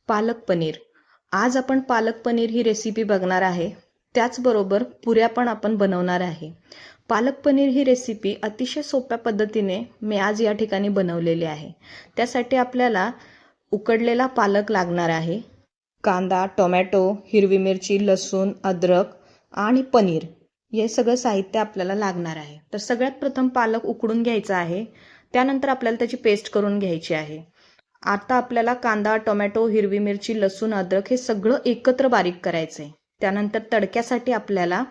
पालक पनीर. आज आपण पालक पनीर ही रेसिपी बघणार आहे. त्याचबरोबर पुऱ्या पण आपण बनवणार आहे. पालक पनीर ही रेसिपी अतिशय सोप्या पद्धतीने मी आज या ठिकाणी बनवलेली आहे. त्यासाठी आपल्याला उकडलेला पालक लागणार आहे. कांदा, टोमॅटो, हिरवी मिरची, लसूण, अद्रक आणि पनीर हे सगळं साहित्य आपल्याला लागणार आहे. तर सगळ्यात प्रथम पालक उकडून घ्यायचा आहे. त्यानंतर आपल्याला त्याची पेस्ट करून घ्यायची आहे. आता आपल्याला कांदा, टोमॅटो, हिरवी मिरची, लसूण, अद्रक हे सगळं एकत्र बारीक करायचं आहे. त्यानंतर तडक्यासाठी आपल्याला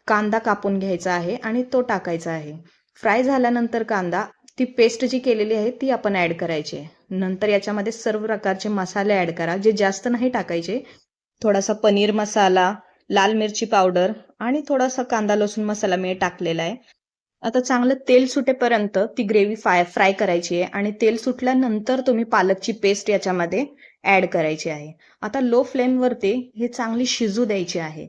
कांदा कापून घ्यायचा आहे आणि तो टाकायचा आहे. फ्राय झाल्यानंतर कांदा, ती पेस्ट जी केलेली आहे ती आपण ॲड करायची आहे. नंतर याच्यामध्ये सर्व प्रकारचे मसाले ॲड करा, जे जास्त नाही टाकायचे. थोडासा पनीर मसाला, लाल मिरची पावडर आणि थोडासा कांदा लसूण मसाला मी टाकलेला आहे. आता चांगलं तेल सुटेपर्यंत ती ग्रेव्ही फ्राय करायची आहे आणि तेल सुटल्यानंतर तुम्ही पालकची पेस्ट याच्यामध्ये ॲड करायची आहे. आता लो फ्लेमवरती हे चांगली शिजू द्यायची आहे.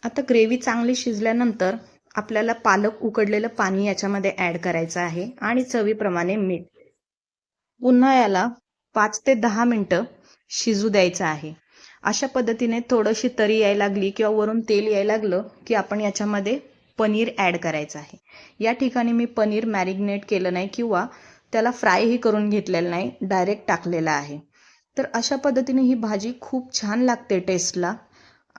आता ग्रेव्ही चांगली शिजल्यानंतर आपल्याला पालक उकडलेलं पाणी याच्यामध्ये ॲड करायचं आहे आणि चवीप्रमाणे मीठ. पुन्हा याला 5 ते 10 मिनटं शिजू द्यायचं आहे. अशा पद्धतीने थोडीशी तरी यायला लागली किंवा वरून तेल यायला लागलं की आपण याच्यामध्ये पनीर ॲड करायचं आहे. या ठिकाणी मी पनीर मॅरिनेट केलं नाही किंवा त्याला फ्रायही करून घेतलेलं नाही, डायरेक्ट टाकलेलं आहे. तर अशा पद्धतीने ही भाजी खूप छान लागते टेस्टला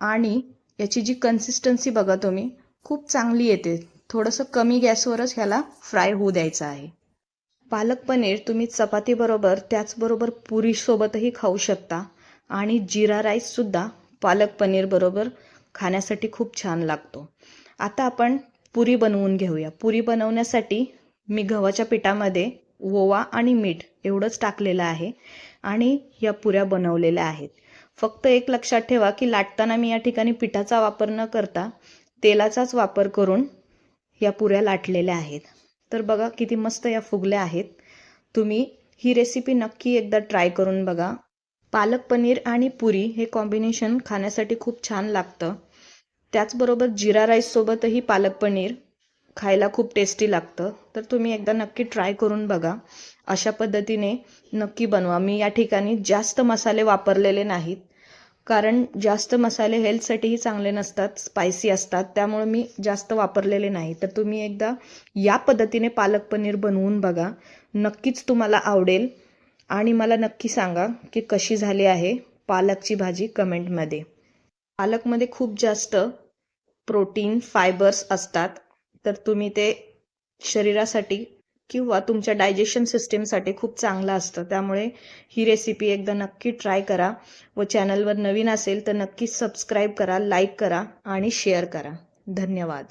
आणि याची जी कन्सिस्टन्सी बघा तुम्ही, खूप चांगली येते. थोडंसं कमी गॅसवरच ह्याला फ्राय होऊ द्यायचं आहे. पालक पनीर तुम्ही चपातीबरोबर त्याचबरोबर पुरीसोबतही खाऊ शकता आणि जिरा राईससुद्धा पालक पनीर बरोबर खाण्यासाठी खूप छान लागतो. आता आपण पुरी बनवून घेऊया. पुरी बनवण्यासाठी मी गव्हाच्या पिठामध्ये ओवा आणि मीठ एवढंच टाकलेलं आहे आणि या पुऱ्या बनवलेल्या आहेत. फक्त एक लक्षात ठेवा की लाटताना मी या ठिकाणी पिठाचा वापर न करता तेलाचाच वापर करून या पुऱ्या लाटलेल्या आहेत. तर बघा किती मस्त या फुगल्या आहेत. तुम्ही ही रेसिपी नक्की एकदा ट्राय करून बघा. पालक पनीर आणि पुरी हे कॉम्बिनेशन खाण्यासाठी खूप छान लागतं. त्याचबरोबर जिरा राईससोबतही पालक पनीर खायला खूप टेस्टी लागतं. तर तुम्ही एकदा नक्की ट्राय करून बघा. अशा पद्धतीने नक्की बनवा. मी या ठिकाणी जास्त मसाले वापरलेले नाहीत, कारण जास्त मसाले हेल्थसाठीही चांगले नसतात, स्पायसी असतात. त्यामुळे मी जास्त वापरलेले नाही. तर तुम्ही एकदा या पद्धतीने पालक पनीर बनवून बघा. नक्कीच तुम्हाला आवडेल आणि मला नक्की सांगा की कशी झाली आहे पालकची भाजी कमेंटमध्ये. पालकमध्ये खूप जास्त प्रोटीन, फायबर्स असतात. तर तुम्ही ते शरीरासाठी किंवा तुमच्या डायजेशन सिस्टीमसाठी खूप चांगलं असतं. त्यामुळे ही रेसिपी एकदा नक्की ट्राय करा व चॅनलवर नवीन असेल तर नक्की सबस्क्राईब करा, लाईक करा आणि शेअर करा. धन्यवाद.